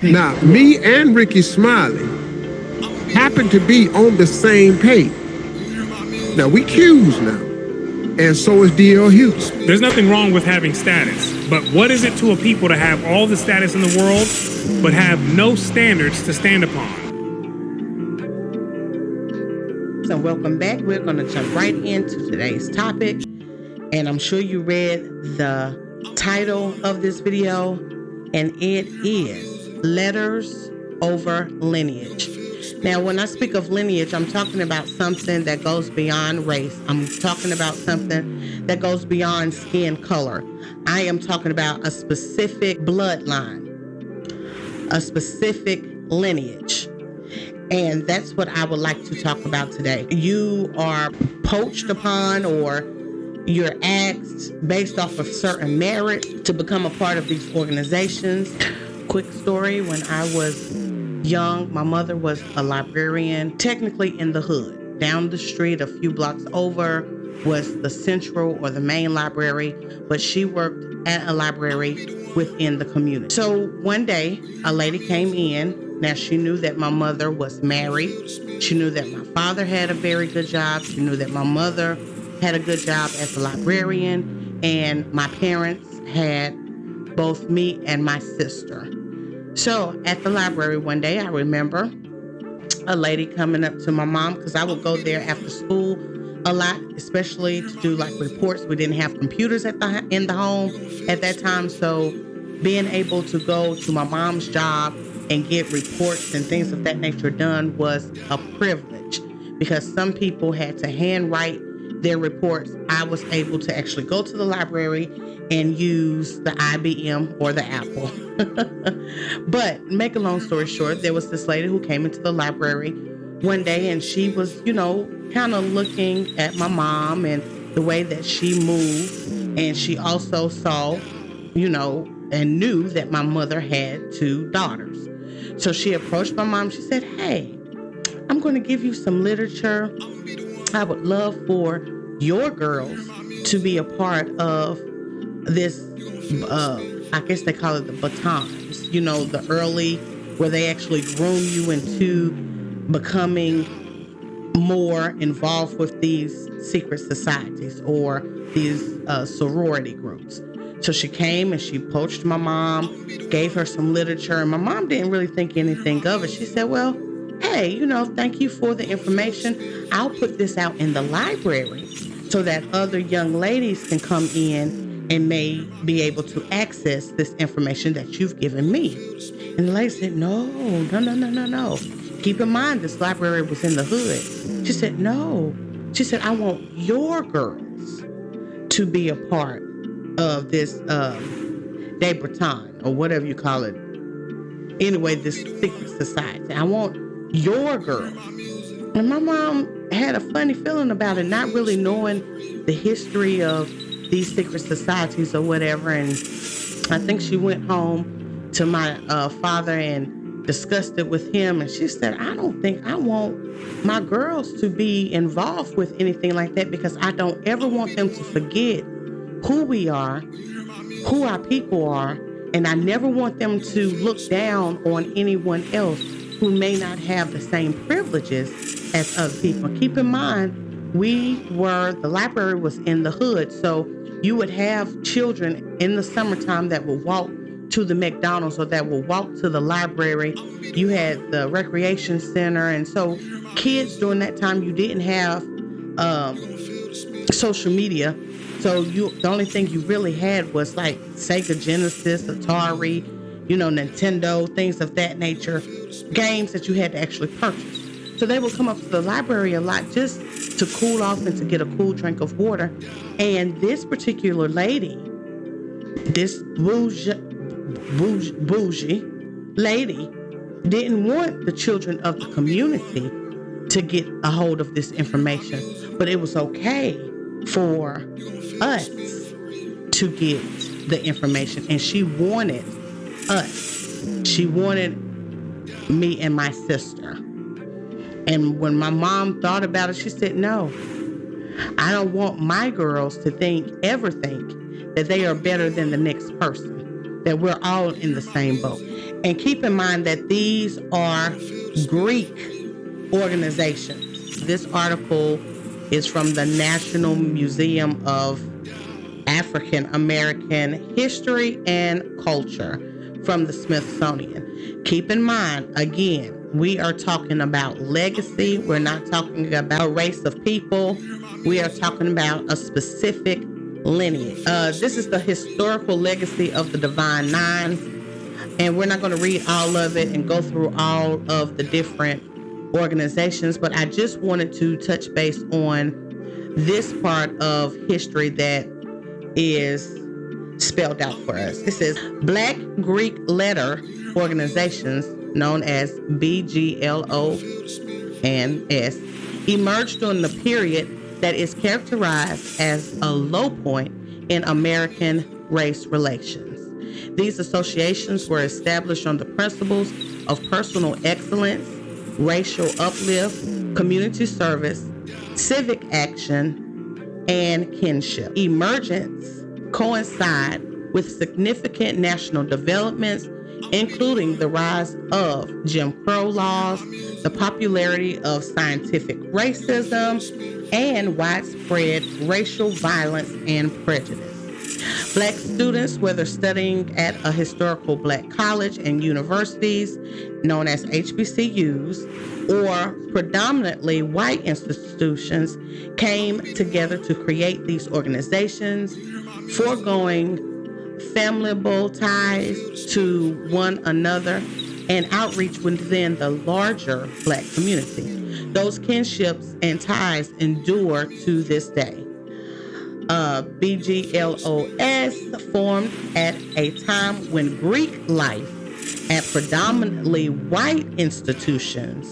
Now, me and Ricky Smiley happen to be on the same page. Now, we Q's now, and so is D.L. Hughes. There's nothing wrong with having status, but what is it to a people to have all the status in the world, but have no standards to stand upon? So welcome back. We're going to jump right into today's topic, and I'm sure you read the title of this video, and it is Letters Over Lineage. Now, when I speak of lineage, I'm talking about something that goes beyond race. I'm talking about something that goes beyond skin color. I am talking about a specific bloodline, a specific lineage. And that's what I would like to talk about today. You are poached upon, or you're asked based off of certain merit to become a part of these organizations. Quick story, when I was young, my mother was a librarian, technically in the hood. Down the street, a few blocks over, was the central or the main library, but she worked at a library within the community. So one day, a lady came in. Now, she knew that my mother was married. She knew that my father had a very good job. She knew that my mother had a good job as a librarian, and my parents had both me and my sister. So at the library one day, I remember a lady coming up to my mom, because I would go there after school a lot, especially to do like reports. We didn't have computers in the home at that time, so being able to go to my mom's job and get reports and things of that nature done was a privilege, because some people had to handwrite their reports. I was able to actually go to the library and use the IBM or the Apple. But make a long story short, there was this lady who came into the library one day, and she was, kind of looking at my mom and the way that she moved. And she also saw, and knew that my mother had 2 daughters. So she approached my mom. She said, "Hey, I'm going to give you some literature. I would love for your girls to be a part of this, I guess they call it the batons, the early, where they actually groom you into becoming more involved with these secret societies or these sorority groups." So she came and she approached my mom, gave her some literature, and my mom didn't really think anything of it. She said, "Well, hey, thank you for the information. I'll put this out in the library so that other young ladies can come in and may be able to access this information that you've given me." And the lady said, No. Keep in mind, this library was in the hood. She said, "No." She said, "I want your girls to be a part of this Debraton, or whatever you call it. Anyway, this secret society. I want your girls." And my mom had a funny feeling about it, not really knowing the history of these secret societies or whatever. And I think she went home to my father and discussed it with him. And she said, "I don't think I want my girls to be involved with anything like that, because I don't ever want them to forget who we are, who our people are, and I never want them to look down on anyone else who may not have the same privileges as other people." Keep in mind, the library was in the hood, so you would have children in the summertime that would walk to the McDonald's or that will walk to the library. You had the recreation center, and so kids during that time, you didn't have social media. So the only thing you really had was like Sega Genesis, Atari, Nintendo, things of that nature, games that you had to actually purchase. So they would come up to the library a lot just to cool off and to get a cool drink of water. And this particular lady, this bougie lady, didn't want the children of the community to get a hold of this information, but it was okay for us to get the information. And she wanted us. She wanted me and my sister. And when my mom thought about it, she said, "No, I don't want my girls to ever think that they are better than the next person. that we're all in the same boat. And keep in mind that these are Greek organizations. This article is from the National Museum of African American History and Culture from the Smithsonian. Keep in mind, again, we are talking about legacy. We're not talking about a race of people. We are talking about a specific lineage. This is the historical legacy of the Divine Nine, and we're not going to read all of it and go through all of the different organizations, but I just wanted to touch base on this part of history that is spelled out for us. It says Black Greek letter organizations, known as BGLO and S, emerged during the period that is characterized as a low point in American race relations. These associations were established on the principles of personal excellence, racial uplift, community service, civic action, and kinship. Emergence coincide with significant national developments, including the rise of Jim Crow laws, the popularity of scientific racism, and widespread racial violence and prejudice. Black students, whether studying at a historical Black college and universities, known as HBCUs, or predominantly white institutions, came together to create these organizations, foregoing familial ties to one another and outreach within the larger Black community. Those kinships and ties endure to this day. BGLOS formed at a time when Greek life at predominantly white institutions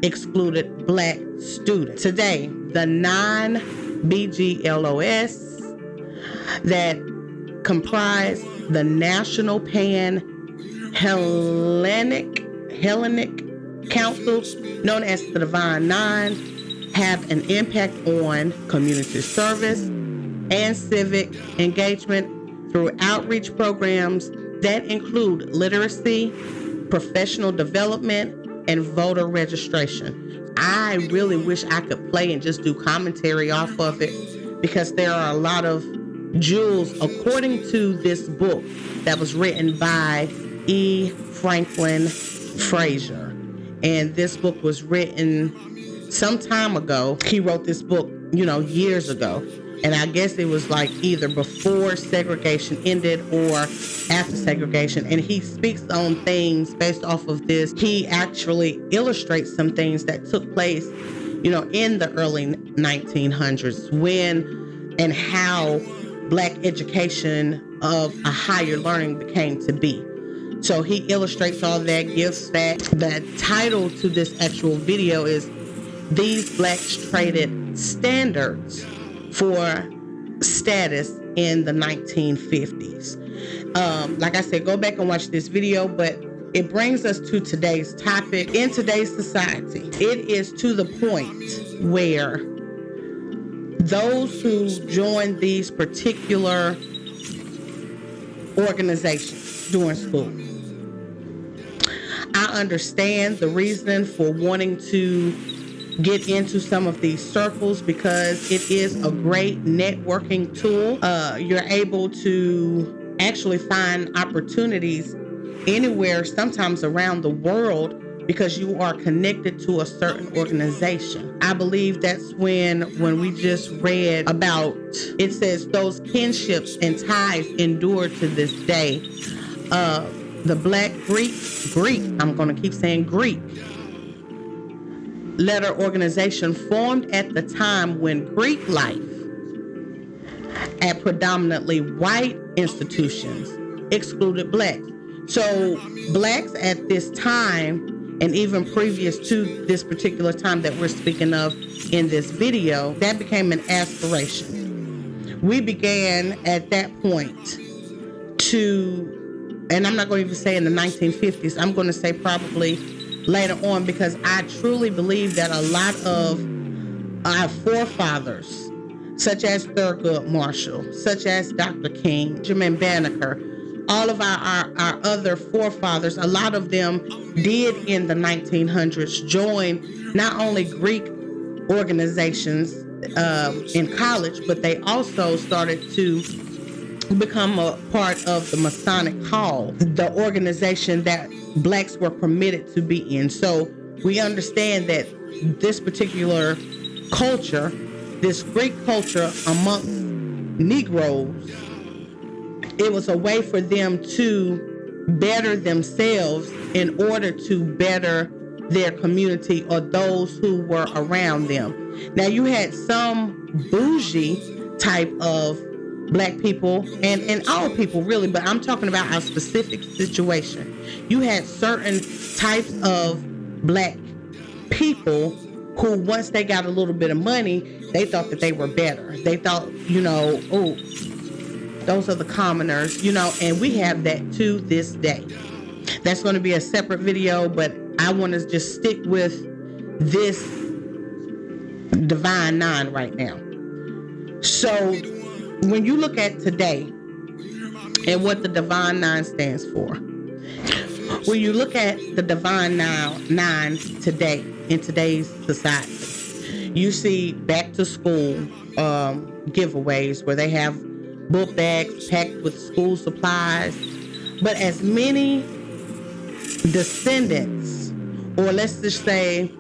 excluded Black students. Today, the non-BGLOS that comprise the National Pan-Hellenic Council, known as the Divine Nine, have an impact on community service and civic engagement through outreach programs that include literacy, professional development, and voter registration. I really wish I could play and just do commentary off of it, because there are a lot of jewels according to this book that was written by E. Franklin Frazier. And this book was written some time ago. He wrote this book, years ago. And I guess it was like either before segregation ended or after segregation. And he speaks on things based off of this. He actually illustrates some things that took place, in the early 1900s, when and how Black education of a higher learning became to be. So he illustrates all that, gives that. The title to this actual video is These Blacks Traded Standards for Status in the 1950s. Like I said, go back and watch this video, but it brings us to today's topic. In today's society, it is to the point where those who join these particular organizations during school, I understand the reason for wanting to get into some of these circles, because it is a great networking tool. You're able to actually find opportunities anywhere, sometimes around the world, because you are connected to a certain organization. I believe that's when we just read about, it says those kinships and ties endure to this day. The Black Greek, I'm going to keep saying Greek, letter organization formed at the time when Greek life at predominantly white institutions excluded Blacks. So Blacks at this time, and even previous to this particular time that we're speaking of in this video, that became an aspiration. We began at that point to, and I'm not going to even say in the 1950s, I'm going to say probably later on, because I truly believe that a lot of our forefathers, such as Thurgood Marshall, such as Dr. King, Benjamin Banneker, all of our other forefathers, a lot of them did in the 1900s join not only Greek organizations in college, but they also started to become a part of the Masonic Hall, the organization that blacks were permitted to be in. So we understand that this particular culture, this Greek culture amongst Negroes, it was a way for them to better themselves in order to better their community or those who were around them. Now you had some bougie type of black people and all people really, but I'm talking about our specific situation. You had certain types of black people who, once they got a little bit of money, they thought that they were better. They thought, oh, those are the commoners, and we have that to this day. That's going to be a separate video, but I want to just stick with this Divine Nine right now. So when you look at today and what the Divine Nine stands for, when you look at the Divine Nines today in today's society, you see back to school giveaways where they have book bags packed with school supplies. But as many descendants, or let's just say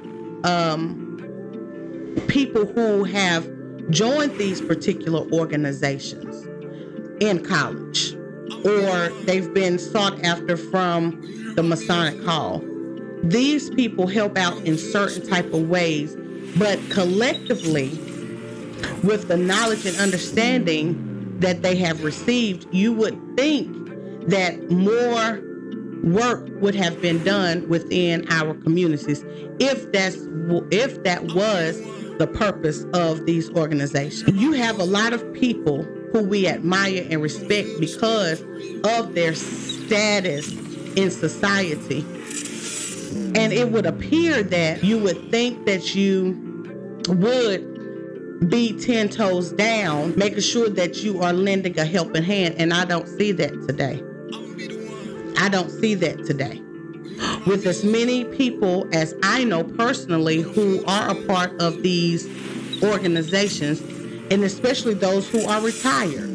people who have joined these particular organizations in college, or they've been sought after from the Masonic Hall, these people help out in certain type of ways, but collectively, with the knowledge and understanding that they have received, you would think that more work would have been done within our communities if that was the purpose of these organizations. You have a lot of people who we admire and respect because of their status in society. And it would appear that you would think that you would be 10 toes down, making sure that you are lending a helping hand. And I don't see that today. I don't see that today. With as many people as I know personally who are a part of these organizations, and especially those who are retired,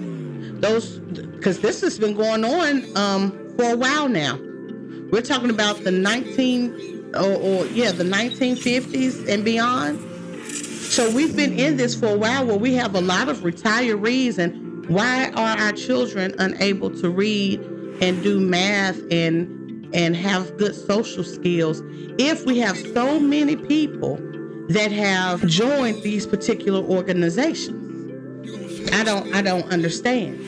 because this has been going on for a while now. We're talking about the 1950s and beyond. So we've been in this for a while where we have a lot of retirees, and why are our children unable to read and do math and have good social skills if we have so many people that have joined these particular organizations? I don't understand.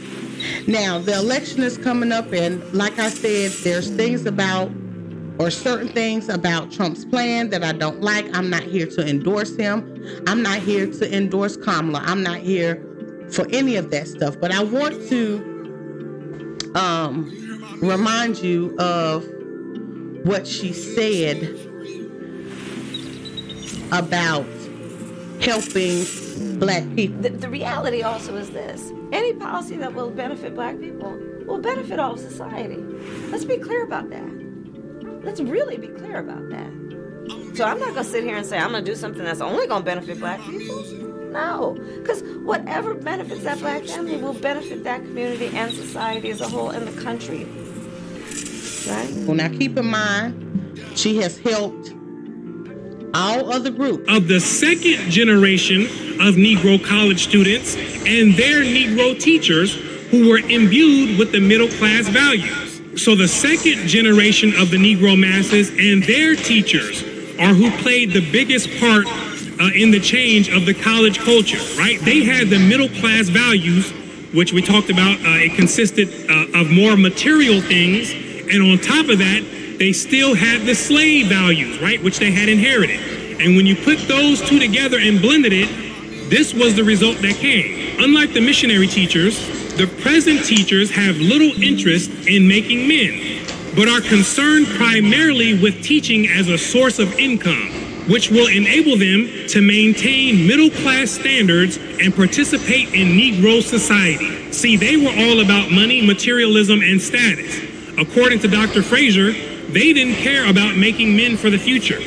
Now, the election is coming up, and like I said, there's certain things about Trump's plan that I don't like. I'm not here to endorse him. I'm not here to endorse Kamala. I'm not here for any of that stuff. But I want to remind you of what she said about helping black people. The reality also is this: any policy that will benefit black people will benefit all of society. Let's be clear about that. Let's really be clear about that. So I'm not going to sit here and say I'm going to do something that's only going to benefit black people. No, because whatever benefits that black family will benefit that community and society as a whole and the country. Right? Well, now keep in mind, she has helped all other groups. Of the second generation of Negro college students and their Negro teachers who were imbued with the middle class values. So the second generation of the Negro masses and their teachers are who played the biggest part in the change of the college culture, right? They had the middle class values, which we talked about. It consisted of more material things. And on top of that, they still had the slave values, right? Which they had inherited. And when you put those two together and blended it, this was the result that came. Unlike the missionary teachers, the present teachers have little interest in making men, but are concerned primarily with teaching as a source of income. which will enable them to maintain middle-class standards and participate in Negro society. See, they were all about money, materialism, and status. According to Dr. Fraser, they didn't care about making men for the future.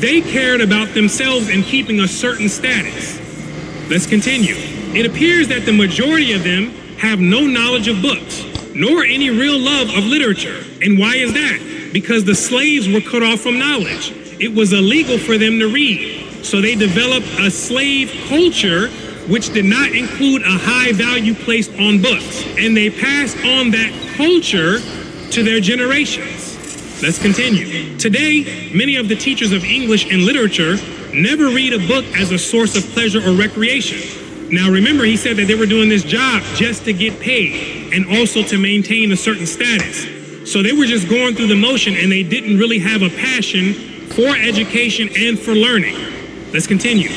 They cared about themselves and keeping a certain status. Let's continue. It appears that the majority of them have no knowledge of books, nor any real love of literature. And why is that? Because the slaves were cut off from knowledge. It was illegal for them to read. So they developed a slave culture which did not include a high value placed on books. And they passed on that culture to their generations. Let's continue. Today, many of the teachers of English and literature never read a book as a source of pleasure or recreation. Now remember, he said that they were doing this job just to get paid and also to maintain a certain status. So they were just going through the motion and they didn't really have a passion for education and for learning. Let's continue.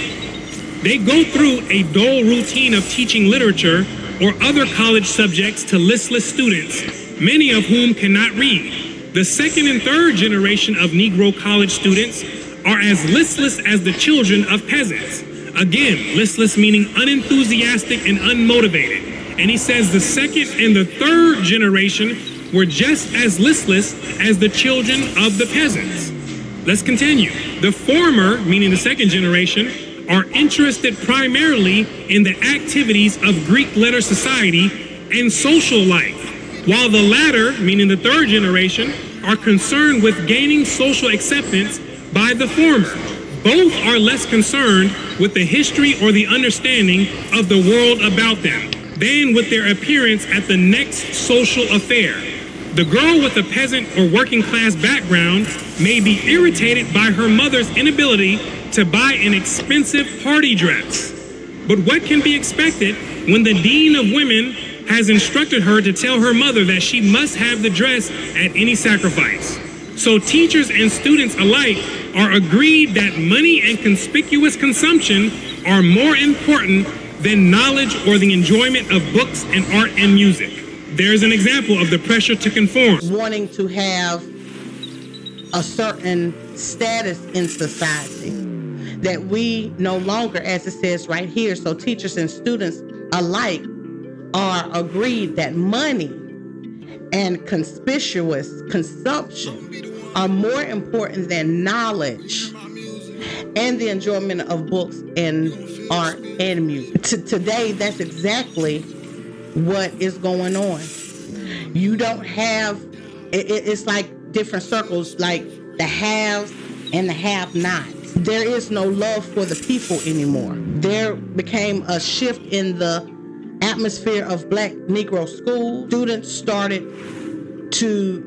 They go through a dull routine of teaching literature or other college subjects to listless students, many of whom cannot read. The second and third generation of Negro college students are as listless as the children of peasants. Again, listless meaning unenthusiastic and unmotivated. And he says the second and the third generation were just as listless as the children of the peasants. Let's continue. The former, meaning the second generation, are interested primarily in the activities of Greek letter society and social life, while the latter, meaning the third generation, are concerned with gaining social acceptance by the former. Both are less concerned with the history or the understanding of the world about them than with their appearance at the next social affair. The girl with a peasant or working class background may be irritated by her mother's inability to buy an expensive party dress. But what can be expected when the dean of women has instructed her to tell her mother that she must have the dress at any sacrifice? So teachers and students alike are agreed that money and conspicuous consumption are more important than knowledge or the enjoyment of books and art and music. There's an example of the pressure to conform. Wanting to have a certain status in society that we no longer, as it says right here, so teachers and students alike are agreed that money and conspicuous consumption are more important than knowledge and the enjoyment of books and art and music. Today, that's exactly what is going on. You don't have, it's like different circles, like the haves and the have-nots. There is no love for the people anymore. There became a shift in the atmosphere of Black Negro schools. Students started to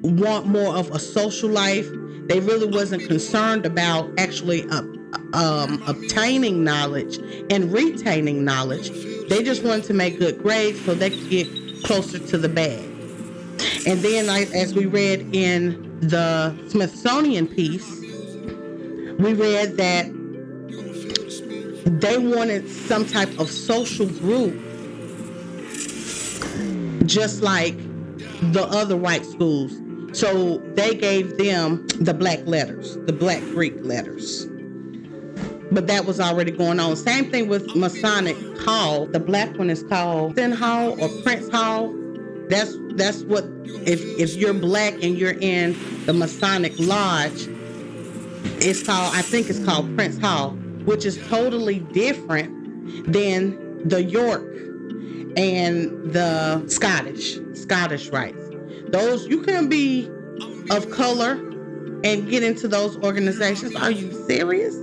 want more of a social life. They really wasn't concerned about actually obtaining knowledge and retaining knowledge. They just wanted to make good grades so they could get closer to the bag. And then, as we read in the Smithsonian piece, we read that they wanted some type of social group just like the other white schools. So they gave them the black letters, the black Greek letters. But that was already going on. Same thing with Masonic Hall. The black one is called Sin Hall or Prince Hall. That's what, if you're black and you're in the Masonic Lodge, it's called, I think it's called Prince Hall, which is totally different than the York and the Scottish rites. Those, you can be of color and get into those organizations. Are you serious?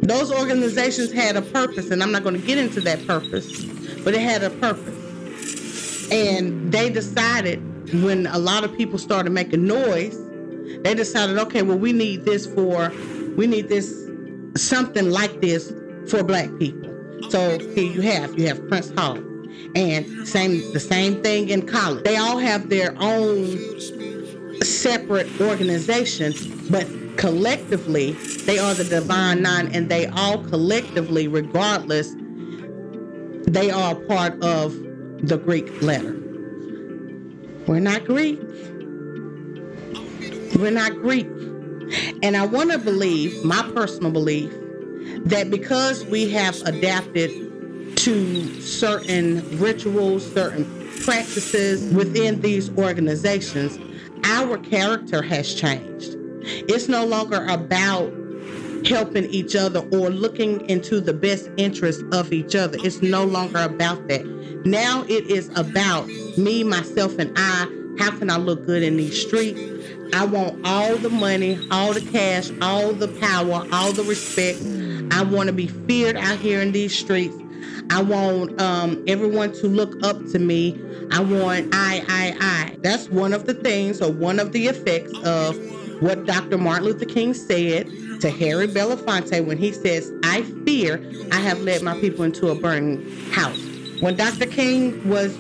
Those organizations had a purpose, and I'm not going to get into that purpose, but it had a purpose. And they decided, when a lot of people started making noise, they decided, okay, well, we need something like this for black people. So here you have Prince Hall. And the same thing in college. They all have their own separate organizations, but collectively, they are the Divine Nine, and they all collectively, regardless, they are a part of the Greek letter. We're not Greek. We're not Greek. And I want to believe, my personal belief, that because we have adapted to certain rituals, certain practices within these organizations, our character has changed. It's no longer about helping each other or looking into the best interest of each other. It's no longer about that. Now it is about me, myself, and I. How can I look good in these streets? I want all the money, all the cash, all the power, all the respect. I want to be feared out here in these streets. I want everyone to look up to me. I want I. That's one of the things, or one of the effects of what Dr. Martin Luther King said to Harry Belafonte when he says, I fear I have led my people into a burning house. When Dr. King was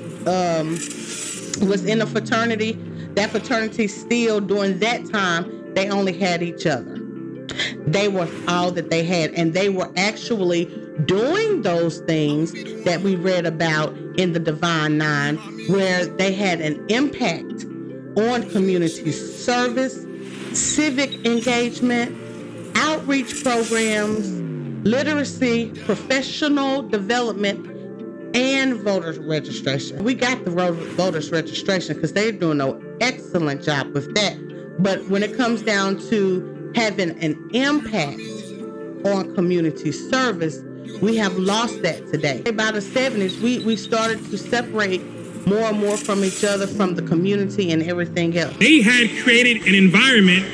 in a fraternity, that fraternity still, during that time, they only had each other. They were all that they had, and they were actually doing those things that we read about in the Divine Nine, where they had an impact on community service, civic engagement, outreach programs, literacy, professional development, and voters registration. We got the voters registration because they're doing an excellent job with that. But when it comes down to having an impact on community service, we have lost that today. By the 70s, we started to separate more and more from each other, from the community and everything else. They had created an environment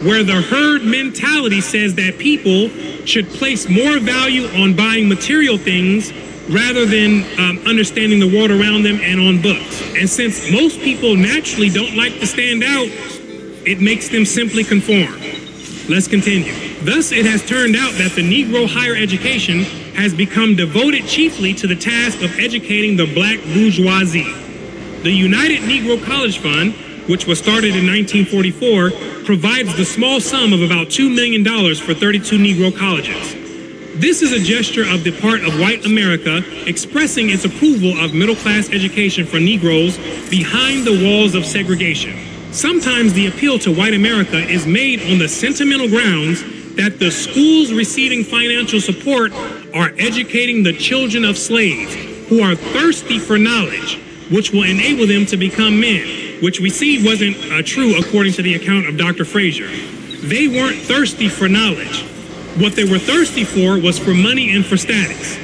where the herd mentality says that people should place more value on buying material things rather than understanding the world around them and on books. And since most people naturally don't like to stand out, it makes them simply conform. Let's continue. Thus, it has turned out that the Negro higher education has become devoted chiefly to the task of educating the black bourgeoisie. The United Negro College Fund, which was started in 1944, provides the small sum of about $2 million for 32 Negro colleges. This is a gesture of the part of white America expressing its approval of middle-class education for Negroes behind the walls of segregation. Sometimes the appeal to white America is made on the sentimental grounds that the schools receiving financial support are educating the children of slaves who are thirsty for knowledge, which will enable them to become men, which we see wasn't true according to the account of Dr. Frazier. They weren't thirsty for knowledge. What they were thirsty for was for money and for status.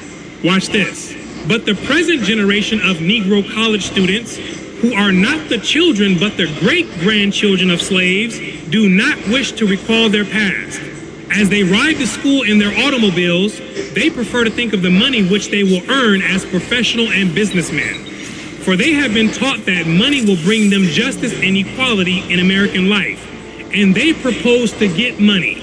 Watch this. But the present generation of Negro college students, who are not the children but the great-grandchildren of slaves, do not wish to recall their past. As they ride to school in their automobiles, they prefer to think of the money which they will earn as professional and businessmen. For they have been taught that money will bring them justice and equality in American life, and they propose to get money.